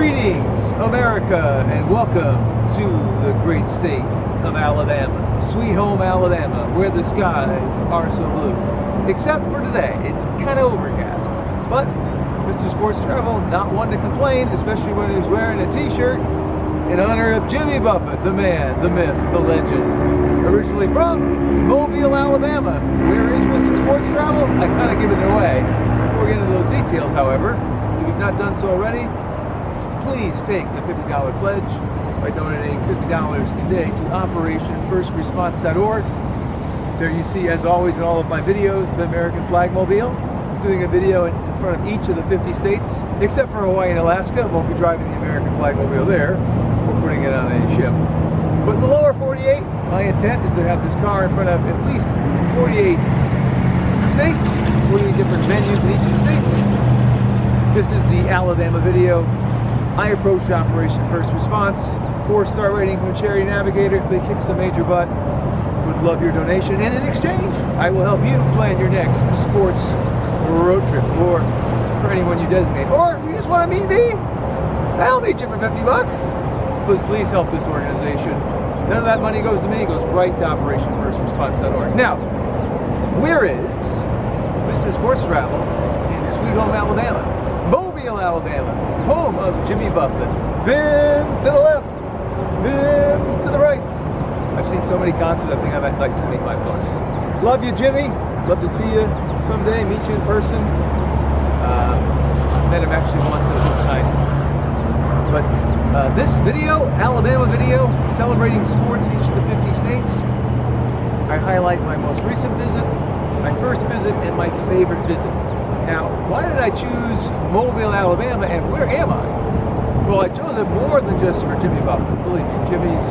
Greetings, America, and welcome to the great state of Alabama. Sweet home Alabama, where the skies are so blue. Except for today, it's kind of overcast. But Mr. Sports Travel, not one to complain, especially when he's wearing a t-shirt in honor of Jimmy Buffett, the man, the myth, the legend. Originally from Mobile, Alabama. Where is Mr. Sports Travel? I kind of give it away. Before we get into those details, however, if you've not done so already, please take the $50 pledge by donating $50 today to OperationFirstResponse.org. There you see, as always in all of my videos, the American flag mobile. I'm doing a video in front of each of the 50 states, except for Hawaii and Alaska. Won't be driving the American flag mobile there. We're putting it on a ship. But in the lower 48, my intent is to have this car in front of at least 48 states, 48 different venues in each of the states. This is the Alabama video. I approached Operation First Response, 4-star rating from Charity Navigator. They kick some major butt. Would love your donation, and in exchange, I will help you plan your next sports road trip, or for anyone you designate, or you just want to meet me. I'll meet you for $50. Please help this organization. None of that money goes to me; it goes right to OperationFirstResponse.org. Now, where is Mr. Sports Travel in Sweet Home Alabama? Mobile, Alabama, home of Jimmy Buffett. Fins to the left, fins to the right. I've seen so many concerts, I think I'm at like 25 plus. Love you, Jimmy. Love to see you someday, meet you in person. I met him actually once at a book signing. But this video, Alabama video, celebrating sports in each of the 50 states. I highlight my most recent visit, my first visit, and my favorite visit. Now, why did I choose Mobile, Alabama, and where am I? Well, I chose it more than just for Jimmy Buffett. Believe me, Jimmy's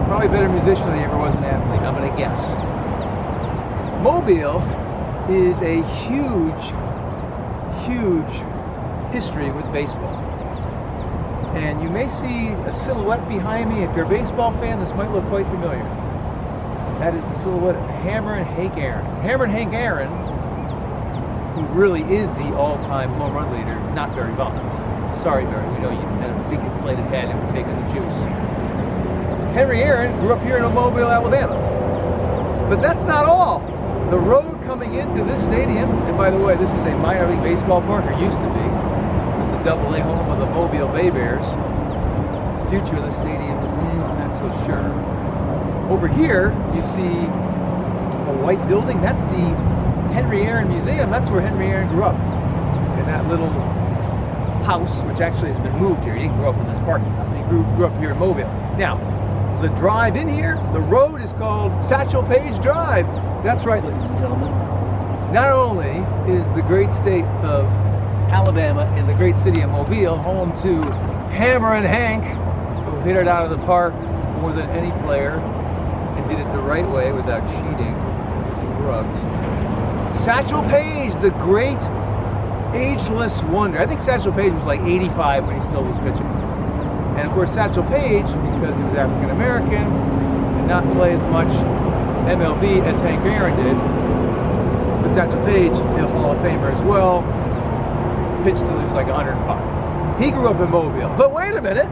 probably a better musician than he ever was an athlete, I'm going to guess. Mobile is a huge, huge history with baseball. And you may see a silhouette behind me. If you're a baseball fan, this might look quite familiar. That is the silhouette of Hammer and Hank Aaron. Hammer and Hank Aaron, who really is the all-time home run leader, not Barry Bonds. Sorry, Barry, we know you had a big inflated head and were taking the juice. Henry Aaron grew up here in Mobile, Alabama. But that's not all. The road coming into this stadium, and by the way, this is a minor league baseball park, or used to be. It was the Double-A home of the Mobile Bay Bears. The future of the stadium is not so sure. Over here, you see a white building. That's the Henry Aaron Museum. That's where Henry Aaron grew up. In that little house, which actually has been moved here. He didn't grow up in this parking lot. He grew up here in Mobile. Now, the drive in here, the road is called Satchel Paige Drive. That's right, ladies and gentlemen. Not only is the great state of Alabama and the great city of Mobile home to Hammer and Hank, who hit it out of the park more than any player and did it the right way without cheating, using drugs. Satchel Paige, the great ageless wonder. I think Satchel Paige was like 85 when he still was pitching. And of course, Satchel Paige, because he was African American, did not play as much MLB as Hank Aaron did. But Satchel Paige, a Hall of Famer as well, pitched till he was like 105. He grew up in Mobile. But wait a minute,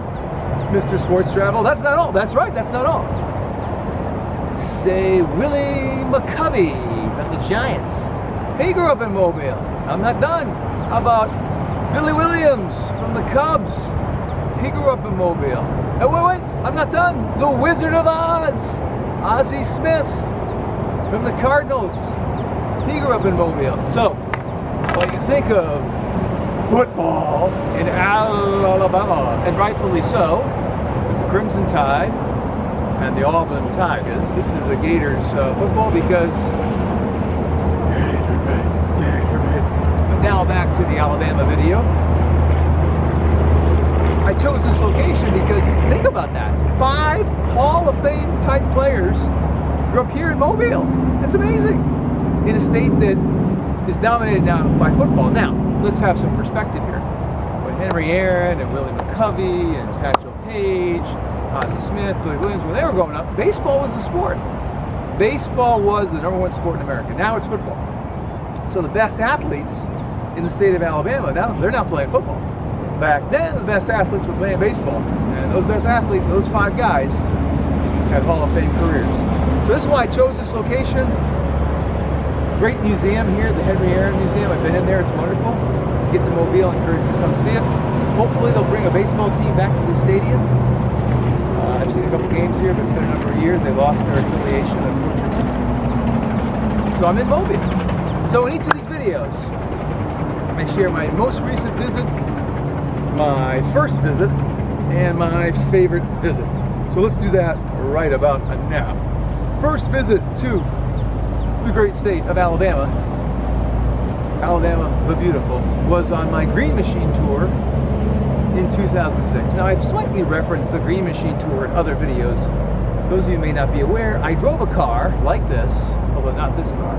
Mr. Sports Travel, that's not all. That's right, that's not all. Say Willie McCovey of the Giants. He grew up in Mobile. I'm not done. How about Billy Williams from the Cubs? He grew up in Mobile. Oh, wait, I'm not done. The Wizard of Oz, Ozzie Smith from the Cardinals. He grew up in Mobile. So, when you think of football in Alabama, and rightfully so, with the Crimson Tide and the Auburn Tigers, this is a Gators football because But now back to the Alabama video. I chose this location because think about that. 5 Hall of Fame type players grew up here in Mobile. That's amazing. In a state that is dominated now by football. Now, let's have some perspective here. When Henry Aaron and Willie McCovey and Satchel Paige, Ozzie Smith, Billy Williams, when they were growing up, baseball was the sport. Baseball was the #1 sport in America. Now it's football. So the best athletes in the state of Alabama, now they're not playing football. back then, the best athletes were playing baseball. And those best athletes, those 5 guys, had Hall of Fame careers. So this is why I chose this location. Great museum here, the Henry Aaron Museum. I've been in there, it's wonderful. Get to Mobile, I encourage you to come see it. Hopefully they'll bring a baseball team back to the stadium. I've seen a couple games here, but it's been a number of years. They lost their affiliation, unfortunately. So I'm in Mobile. So in each of these videos, I share my most recent visit, my first visit, and my favorite visit. So let's do that right about now. First visit to the great state of Alabama, Alabama the Beautiful, was on my Green Machine tour in 2006. Now I've slightly referenced the Green Machine tour in other videos. Those of you may not be aware, I drove a car like this, although not this car,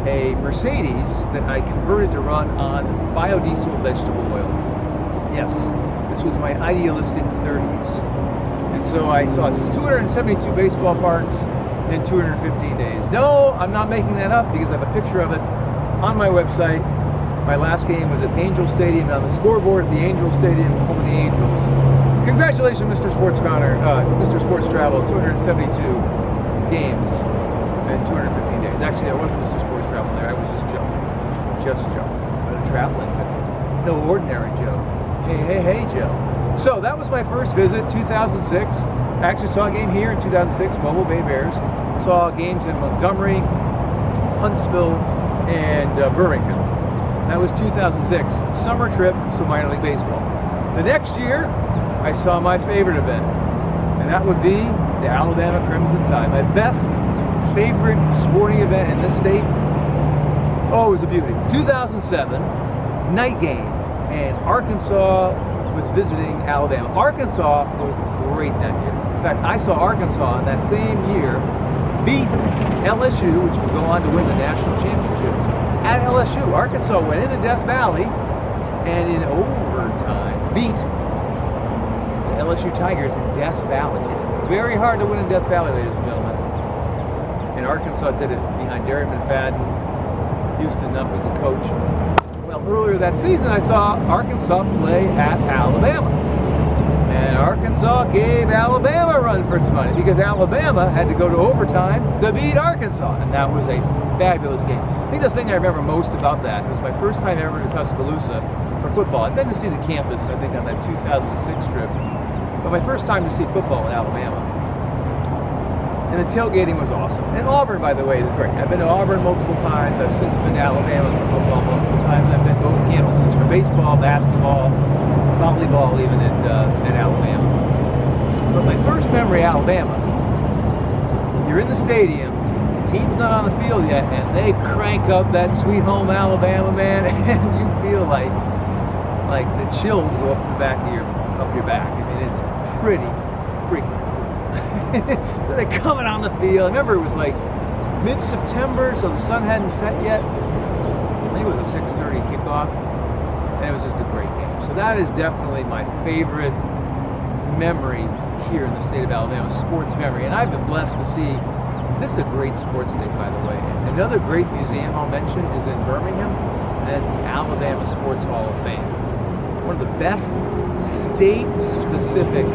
a Mercedes that I converted to run on biodiesel vegetable oil. Yes, this was my idealistic 30s. And so I saw 272 baseball parks in 215 days. No, I'm not making that up because I have a picture of it on my website. My last game was at Angel Stadium, on the scoreboard at the Angel Stadium, home of the Angels. Congratulations, Mr. Sports Connor, Mr. Sports Travel, 272 games in 215 days. Actually, I wasn't Mr. Sports Travel there, I was just Joe. Just Joe. But a traveling, no ordinary Joe. Hey, hey, hey, Joe. So that was my first visit, 2006. I actually saw a game here in 2006, Mobile Bay Bears. Saw games in Montgomery, Huntsville, and Birmingham. That was 2006. Summer trip, so minor league baseball. The next year, I saw my favorite event, and that would be the Alabama Crimson Tide. My best, favorite sporting event in this state. Oh, it was a beauty. 2007, night game, and Arkansas was visiting Alabama. Arkansas was great that year. In fact, I saw Arkansas in that same year beat LSU, which would go on to win the national championship. At LSU, Arkansas went into Death Valley and in overtime beat the LSU Tigers in Death Valley. It's very hard to win in Death Valley, ladies and gentlemen. And Arkansas did it behind Derry McFadden. Houston Nutt was the coach. Well, earlier that season, I saw Arkansas play at Alabama. And Arkansas gave Alabama a run for its money because Alabama had to go to overtime to beat Arkansas. And that was a fabulous game. I think the thing I remember most about that was my first time ever to Tuscaloosa for football. I'd been to see the campus, I think, on that 2006 trip. But my first time to see football in Alabama. And the tailgating was awesome. And Auburn, by the way, is great. I've been to Auburn multiple times. I've since been to Alabama for football multiple times. I've been to both campuses for baseball, basketball, volleyball, even at Alabama. But my first memory of Alabama, you're in the stadium, the team's not on the field yet, and they crank up that Sweet Home Alabama, man, and you feel like the chills go up the back of your back. I mean, it's pretty freaking cool. So they're coming on the field. I remember it was like mid-September, so the sun hadn't set yet. I think it was a 6:30 kickoff, and it was just a great game. So that is definitely my favorite memory here in the state of Alabama, sports memory. And I've been blessed to see, this is a great sports state, by the way. Another great museum I'll mention is in Birmingham, and that's the Alabama Sports Hall of Fame. One of the best state-specific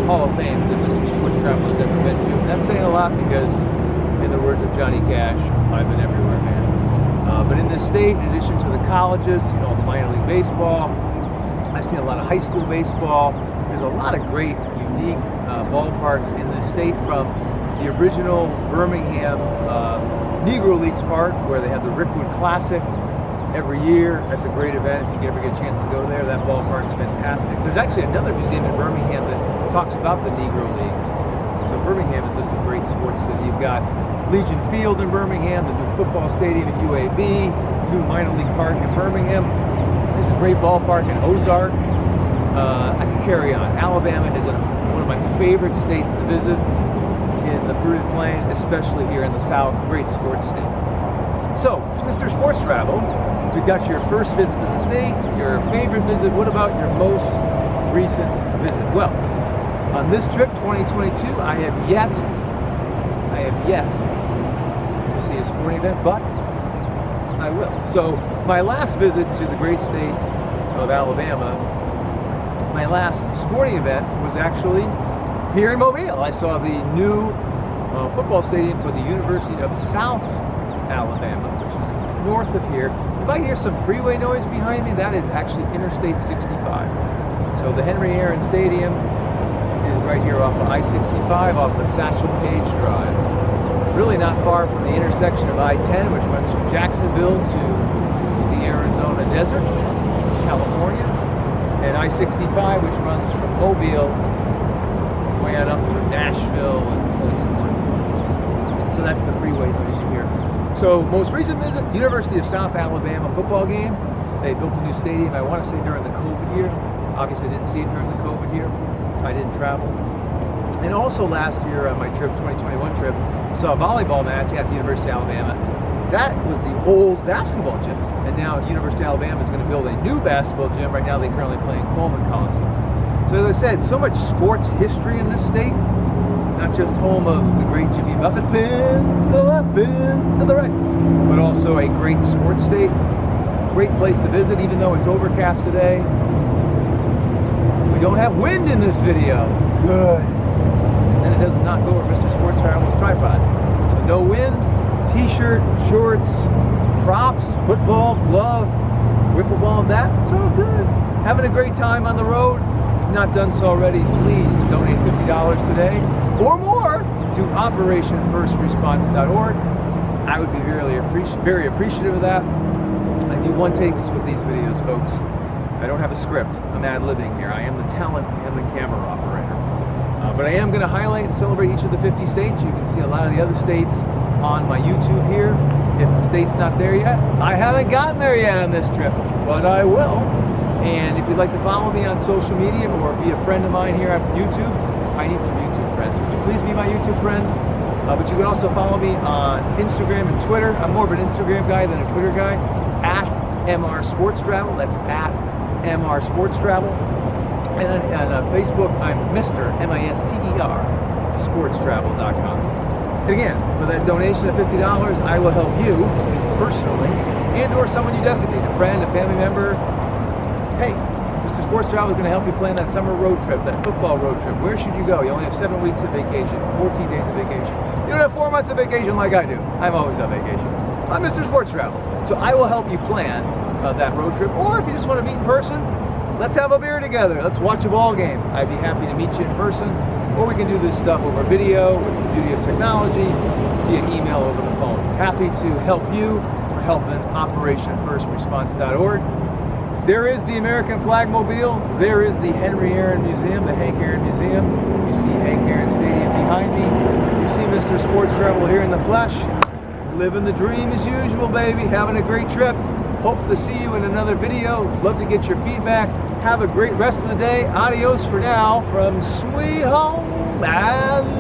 Hall of Fames that Mr. Sports Travel has ever been to. And that's saying a lot because, in the words of Johnny Cash, I've been everywhere, man. But in this state, in addition to the colleges, you know, the minor league baseball, I've seen a lot of high school baseball. There's a lot of great, unique ballparks in this state, from the original Birmingham Negro Leagues Park, where they have the Rickwood Classic every year. That's a great event if you ever get a chance to go there. That ballpark's fantastic. There's actually another museum in Birmingham that talks about the Negro Leagues. So Birmingham is just a great sports city. You've got Legion Field in Birmingham, the new football stadium at UAB, new minor league park in Birmingham. There's a great ballpark in Ozark. I can carry on. Alabama is one of my favorite states to visit in the Fruited Plain, especially here in the South. Great sports state. So, Mr. Sports Travel, we've got your first visit to the state, your favorite visit. What about your most recent visit? Well, on this trip, 2022, I have yet to see a sporting event, but I will. So, my last visit to the great state of Alabama my last sporting event was actually here in Mobile. I saw the new football stadium for the University of South Alabama, which is north of here. You might hear some freeway noise behind me. That is actually Interstate 65. So the Henry Aaron Stadium is right here off of I-65, off of Satchel Paige Drive. Really not far from the intersection of I-10, which runs from Jacksonville to the Arizona desert, California, and I-65, which runs from Mobile way on up through Nashville and points north. So that's the freeway noise you hear. So most recent visit, University of South Alabama football game. They built a new stadium, I want to say during the COVID year. Obviously I didn't see it during the COVID year. I didn't travel. And also last year on my trip, 2021 trip, saw a volleyball match at the University of Alabama. That was the old basketball gym. And now University of Alabama is going to build a new basketball gym. Right now they currently play in Coleman Coliseum. So as I said, so much sports history in this state. Not just home of the great Jimmy Buffett, fins to the left, fins to the right, but also a great sports state. Great place to visit, even though it's overcast today. We don't have wind in this video. Good. Then it does not go over Mr. Sports Travel's tripod. So no wind, t-shirt, shorts, props, football, glove, wiffle ball, and that. It's all good. Having a great time on the road. If not done so already, please donate $50 today or more to OperationFirstResponse.org. I would be very appreciative of that. I do one takes with these videos, folks. I don't have a script. I'm ad-libbing here. I am the talent and the camera operator. But I am going to highlight and celebrate each of the 50 states. You can see a lot of the other states on my YouTube here. If the state's not there yet, I haven't gotten there yet on this trip, but I will. And if you'd like to follow me on social media or be a friend of mine here on YouTube, I need some YouTube friends. Would you please be my YouTube friend? But you can also follow me on Instagram and Twitter. I'm more of an Instagram guy than a Twitter guy. At MR Sports Travel. That's at MR Sports Travel. And on Facebook, I'm Mr. M-I-S-T-E-R SportsTravel.com. Again, for that donation of $50, I will help you personally and or someone you designate, a friend, a family member. Hey, Mr. Sports Travel is going to help you plan that summer road trip, that football road trip. Where should you go? You only have 7 weeks of vacation, 14 days of vacation. You don't have 4 months of vacation like I do. I'm always on vacation. I'm Mr. Sports Travel. So I will help you plan that road trip. Or if you just want to meet in person, let's have a beer together. Let's watch a ball game. I'd be happy to meet you in person. Or we can do this stuff over video with the beauty of technology, via email over the phone. Happy to help you for helping OperationFirstResponse.org. There is the American Flag Mobile. There is the Henry Aaron Museum, the Hank Aaron Museum. You see Hank Aaron Stadium behind me. You see Mr. Sports Travel here in the flesh. Living the dream as usual, baby. Having a great trip. Hope to see you in another video. Love to get your feedback. Have a great rest of the day. Adios for now from Sweet Home Alabama.